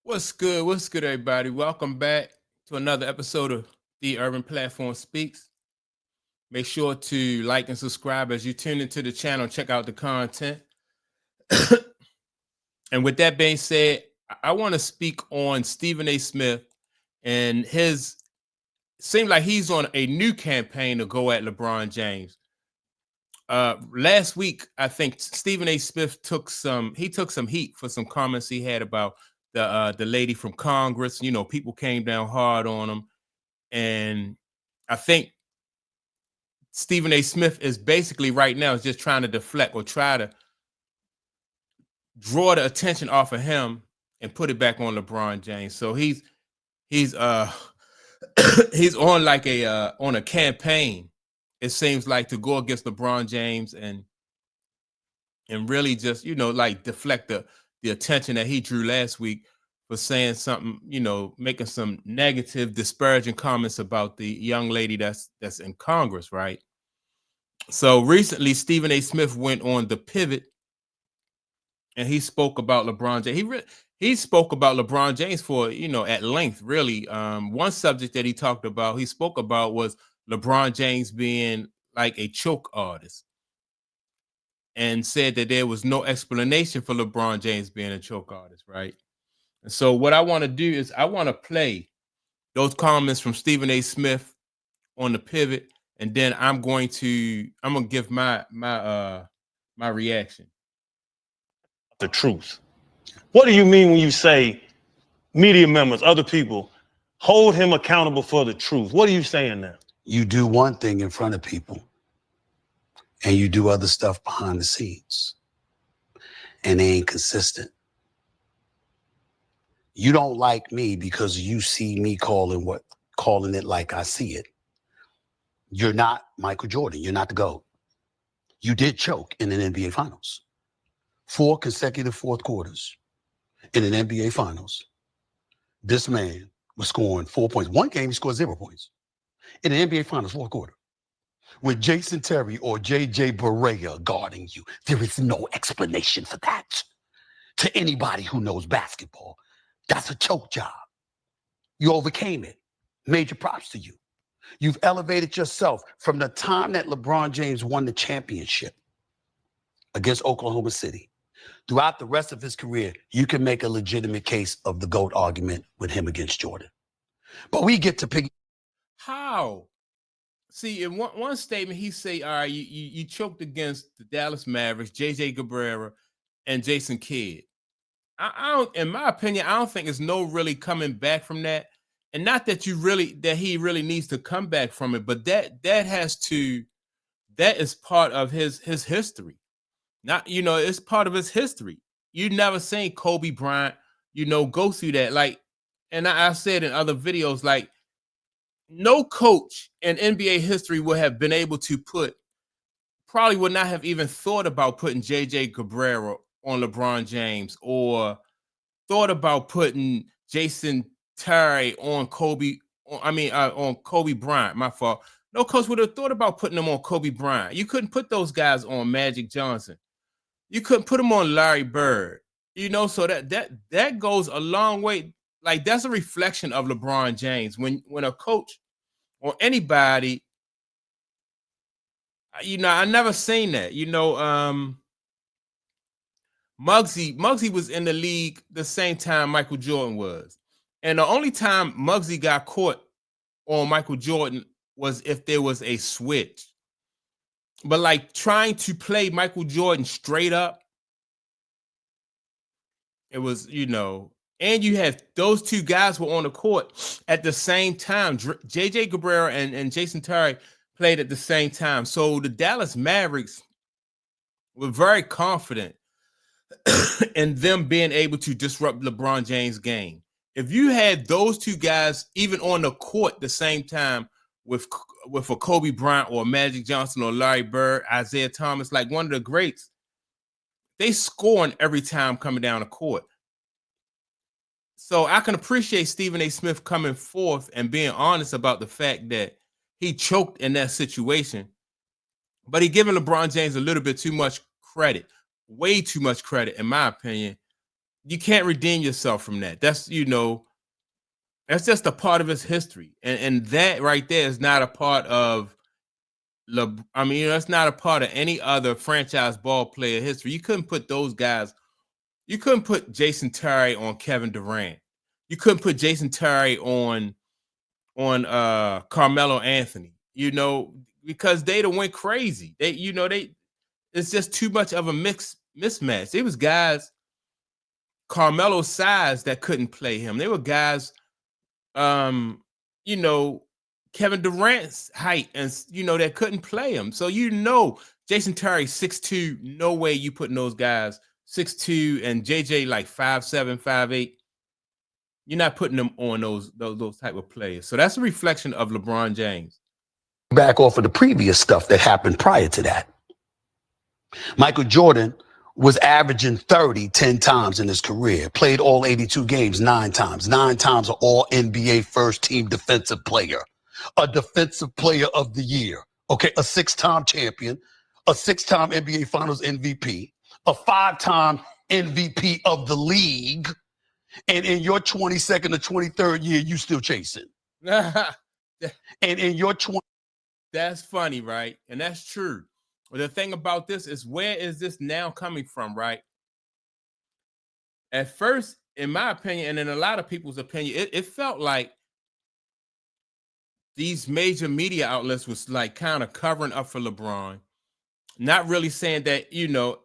What's good? What's good, everybody? Welcome back to another episode of The Urban Platform Speaks. Make sure to like and subscribe as you tune into the channel. Check out the content. And with that being said, I want to speak on Stephen A. Smith and his seemed like he's on a new campaign to go at LeBron James. Last week, I think Stephen A. Smith took some heat for some comments he had about the lady from Congress. You know, people came down hard on him, and I think Stephen A. Smith is basically right now is just trying to deflect or try to draw the attention off of him and put it back on LeBron James. So he's he's on like on a campaign. It seems like to go against LeBron James and really just like deflect the attention that he drew last week for saying something, making some negative, disparaging comments about the young lady that's in Congress, right? So recently, Stephen A. Smith went on The Pivot, and he spoke about LeBron James. He spoke about LeBron James for at length, really. One subject that he spoke about was LeBron James being like a choke artist, and said that there was no explanation for LeBron James being a choke artist, right? And so what I want to do is I want to play those comments from Stephen A. Smith on The Pivot, and then I'm gonna give my reaction. The truth. What do you mean when you say media members, other people, hold him accountable for the truth? What are you saying now? You do one thing in front of people, and you do other stuff behind the scenes, and they ain't consistent. You don't like me because you see me calling it like I see it. You're not Michael Jordan. You're not the GOAT. You did choke in an NBA Finals. 4 consecutive fourth quarters in an NBA Finals. This man was scoring 4 points. One game, he scored 0 points. In an NBA Finals, fourth quarter. With Jason Terry or J.J. Barea guarding you. There is no explanation for that. To anybody who knows basketball, that's a choke job. You overcame it. Major props to you. You've elevated yourself from the time that LeBron James won the championship against Oklahoma City. Throughout the rest of his career, you can make a legitimate case of the GOAT argument with him against Jordan. But we get to pick. How? See, in one statement, he say, all right, you choked against the Dallas Mavericks, J.J. Cabrera, and Jason Kidd. I don't, in my opinion, I don't think there's no really coming back from that. And not that he really needs to come back from it, but that is part of his history. Not, it's part of his history. You never seen Kobe Bryant, go through that. Like, and I said in other videos, like, no coach in NBA history would have been able to probably would not have even thought about putting J.J. Cabrera on LeBron James, or thought about putting Jason Terry on on Kobe Bryant. My fault. No coach would have thought about putting them on Kobe Bryant. You couldn't put those guys on Magic Johnson. You couldn't put them on Larry Bird. So that goes a long way. Like, that's a reflection of LeBron James. When a coach or anybody, I never seen that. Muggsy was in the league the same time Michael Jordan was. And the only time Muggsy got caught on Michael Jordan was if there was a switch. But like trying to play Michael Jordan straight up, it was, and you have those two guys were on the court at the same time. J.J. Cabrera and Jason Terry played at the same time. So the Dallas Mavericks were very confident in them being able to disrupt LeBron James' game. If you had those two guys even on the court the same time with a Kobe Bryant or Magic Johnson or Larry Bird, Isaiah Thomas, like one of the greats, they scoring every time coming down the court. So I can appreciate Stephen A. Smith coming forth and being honest about the fact that he choked in that situation, but he giving LeBron James a little bit too much credit, way too much credit, in my opinion, you can't redeem yourself from that. That's, you know, that's just a part of his history. And that right there is not a part of I mean, you know, that's not a part of any other franchise ball player history. You couldn't put those guys, you couldn't put Jason Terry on Kevin Durant. You couldn't put Jason Terry on Carmelo Anthony, you know, because they'd have went crazy. They, you know, it's just too much of a mismatch. It was guys Carmelo's size that couldn't play him. They were guys, you know, Kevin Durant's height and, you know, that couldn't play him. So, you know, Jason Terry 6'2", no way you putting those guys 6'2", and JJ like 5'7", 5'8". You're not putting them on those type of players. So that's a reflection of LeBron James. Back off of the previous stuff that happened prior to that. Michael Jordan was averaging 30 10 times in his career, played all 82 games 9 times, 9 times an all NBA first team defensive player, a defensive player of the year, okay, a 6-time champion, a 6-time NBA Finals MVP, a 5-time MVP of the league, and in your 22nd or 23rd year, you still chasing. And in your 20. That's funny, right? And that's true. But the thing about this is, where is this now coming from, right? At first, in my opinion, and in a lot of people's opinion, it felt like these major media outlets was like kind of covering up for LeBron, not really saying that, you know,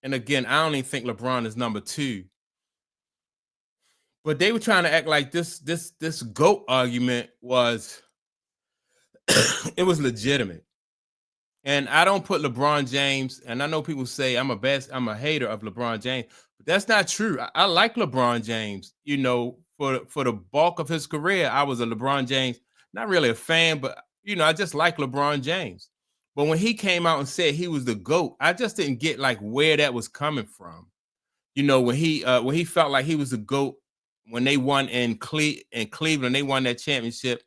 and again, I don't even think LeBron is number 2. But they were trying to act like this GOAT argument was it was legitimate. And I don't put LeBron James, and I know people say I'm a hater of LeBron James, but that's not true. I like LeBron James. You know, for the bulk of his career, I was a LeBron James, not really a fan, but you know, I just like LeBron James. But when he came out and said he was the GOAT, I just didn't get like where that was coming from. You know, when he felt like he was the GOAT when they won in Cleveland, they won that championship.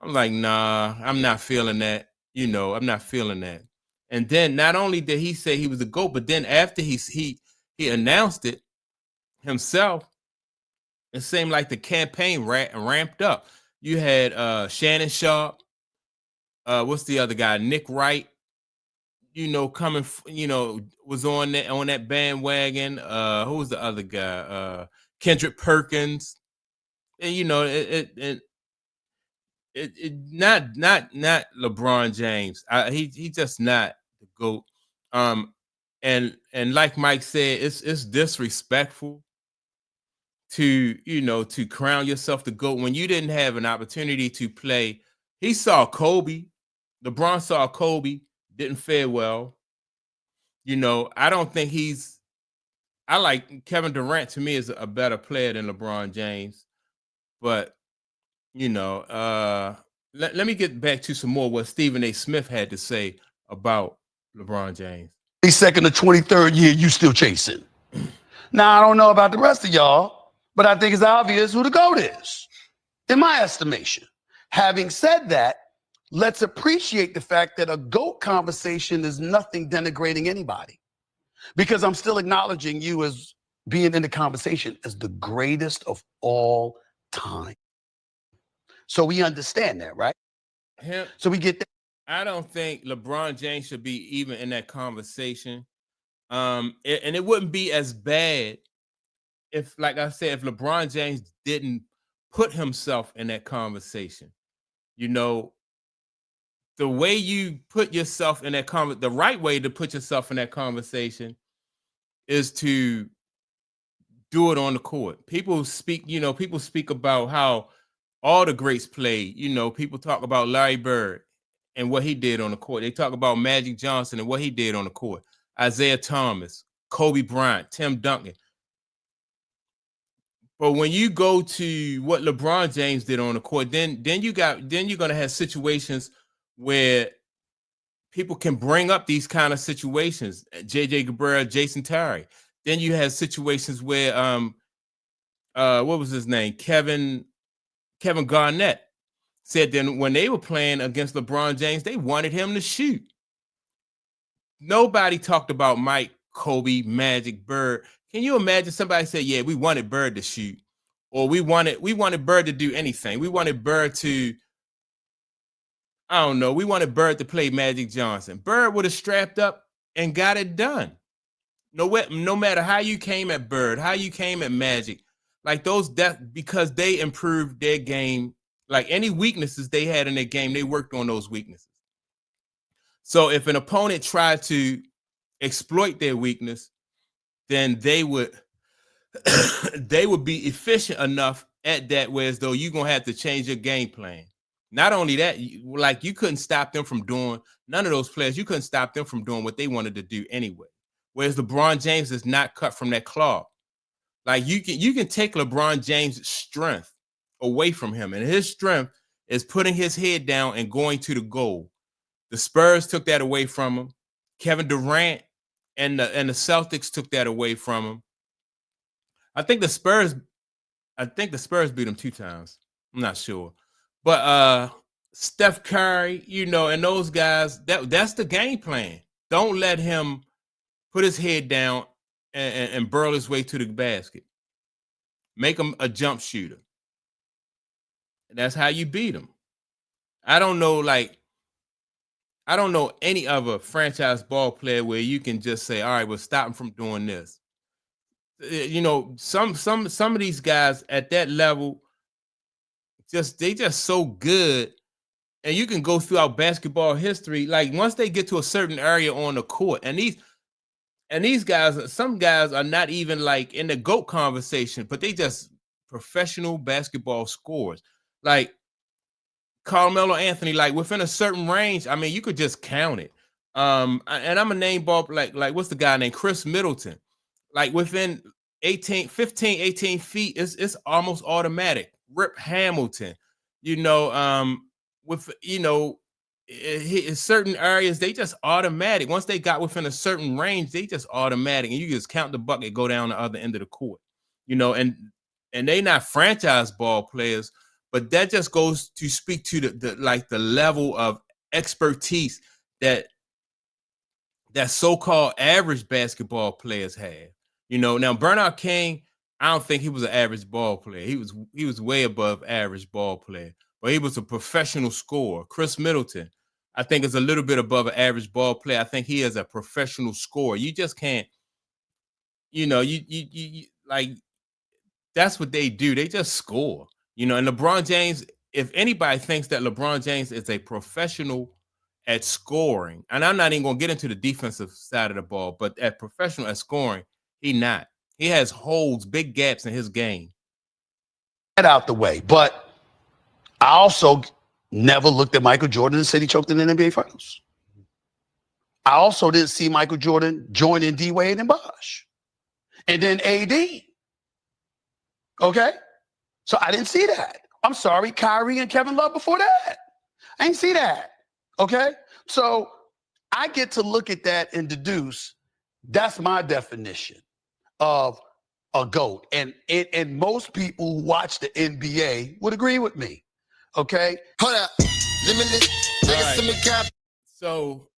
I'm like, nah, I'm not feeling that. You know, I'm not feeling that. And then not only did he say he was the GOAT, but then after he announced it himself, it seemed like the campaign ramped up. You had Shannon Sharp, what's the other guy? Nick Wright, you know, coming, you know, was on that bandwagon. Who was the other guy? Kendrick Perkins. And you know, not LeBron James. He just not the GOAT. And like Mike said, it's disrespectful to, you know, to crown yourself the GOAT when you didn't have an opportunity to play. He saw Kobe. LeBron saw Kobe, didn't fare well. You know, I don't think I like Kevin Durant. To me, is a better player than LeBron James. But you know, let me get back to some more what Stephen A. Smith had to say about LeBron James. 22nd or 23rd year, you still chasing. Now, I don't know about the rest of y'all, but I think it's obvious who the GOAT is, in my estimation. Having said that, let's appreciate the fact that a GOAT conversation is nothing denigrating anybody, because I'm still acknowledging you as being in the conversation as the greatest of all time. So we understand that, right? So we get that. I don't think LeBron James should be even in that conversation. And it wouldn't be as bad if, like I said, if LeBron James didn't put himself in that conversation. You know, the way you put yourself in that the right way to put yourself in that conversation is to do it on the court. People speak about how all the greats played. You know, people talk about Larry Bird and what he did on the court. They talk about Magic Johnson and what he did on the court. Isaiah Thomas, Kobe Bryant, Tim Duncan. But when you go to what LeBron James did on the court, then you're gonna have situations where people can bring up these kind of situations. JJ Cabrera, Jason Terry. Then you have situations where what was his name? Kevin Garnett said then when they were playing against LeBron James, they wanted him to shoot. Nobody talked about Mike, Kobe, Magic, Bird Can you imagine somebody say, yeah, we wanted Bird to shoot, or we wanted Bird to do anything. We wanted Bird to, I don't know, we wanted Bird to play Magic Johnson. Bird would have strapped up and got it done. No matter how you came at Bird, how you came at Magic, like because they improved their game. Like any weaknesses they had in their game, they worked on those weaknesses. So if an opponent tried to exploit their weakness, then they would they would be efficient enough at that, whereas though you're gonna have to change your game plan. Not only that, you couldn't stop them from doing, none of those players, you couldn't stop them from doing what they wanted to do anyway. Whereas LeBron James is not cut from that cloth. Like you can take LeBron James' strength away from him, and his strength is putting his head down and going to the goal. The Spurs took that away from him. Kevin Durant and the Celtics took that away from him. I think the Spurs beat him 2 times. I'm not sure. But Steph Curry, and those guys, that's the game plan. Don't let him put his head down and burl his way to the basket. Make him a jump shooter. And that's how you beat him. I don't know any other franchise ball player where you can just say, all right, we'll stop him from doing this. Some of these guys at that level, they just so good. And you can go throughout basketball history. Like once they get to a certain area on the court, and these guys, some guys are not even like in the GOAT conversation, but they just professional basketball scorers. Like Carmelo Anthony, like within a certain range, I mean, you could just count it. And I'm a name ball like what's the guy named Chris Middleton? Like within 15, 18 feet, it's almost automatic. Rip Hamilton, with in certain areas, they just automatic. Once they got within a certain range, they just automatic, and you just count the bucket, go down the other end of the court, and they not franchise ball players, but that just goes to speak to the level of expertise that so-called average basketball players have. Now Bernard King, I don't think he was an average ball player. He was way above average ball player, but he was a professional scorer. Chris Middleton, I think, is a little bit above an average ball player. I think he is a professional scorer. You just can't, you like, that's what they do. They just score, and LeBron James, if anybody thinks that LeBron James is a professional at scoring, and I'm not even going to get into the defensive side of the ball, but at professional at scoring, he not. He has holes, big gaps in his game. That out the way. But I also never looked at Michael Jordan and said he choked in the NBA Finals. I also didn't see Michael Jordan joining D Wade and Bosh. And then AD. Okay? So I didn't see that. I'm sorry, Kyrie and Kevin Love before that. I didn't see that. Okay? So I get to look at that and deduce that's my definition of a GOAT. And most people who watch the NBA would agree with me. Okay? Hold up. Right. So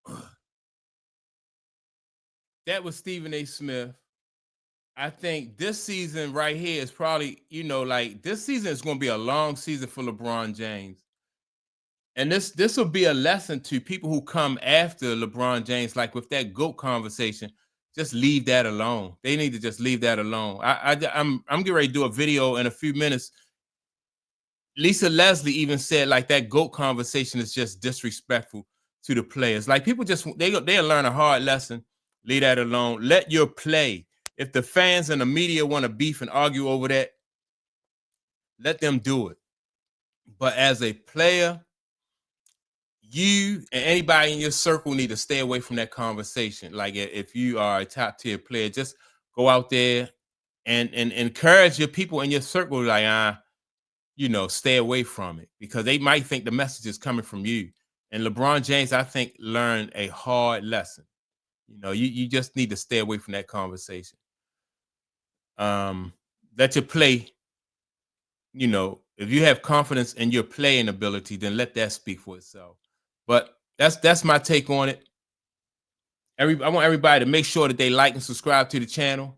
that was Stephen A. Smith. I think this season right here is probably, this season is going to be a long season for LeBron James. And this will be a lesson to people who come after LeBron James, like with that GOAT conversation. Just leave that alone. They need to just leave that alone. I'm getting ready to do a video in a few minutes. Lisa Leslie even said like that GOAT conversation is just disrespectful to the players. Like people they'll learn a hard lesson. Leave that alone. Let your play. If the fans and the media want to beef and argue over that, let them do it. But as a player, you and anybody in your circle need to stay away from that conversation. Like if you are a top tier player, just go out there and encourage your people in your circle. Like, stay away from it, because they might think the message is coming from you. And LeBron James, I think, learned a hard lesson. You just need to stay away from that conversation. Let your play, if you have confidence in your playing ability, then let that speak for itself. But that's my take on it. I want everybody to make sure that they like and subscribe to the channel.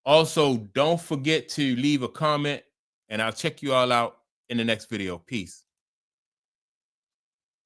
Also, don't forget to leave a comment, and I'll check you all out in the next video. Peace.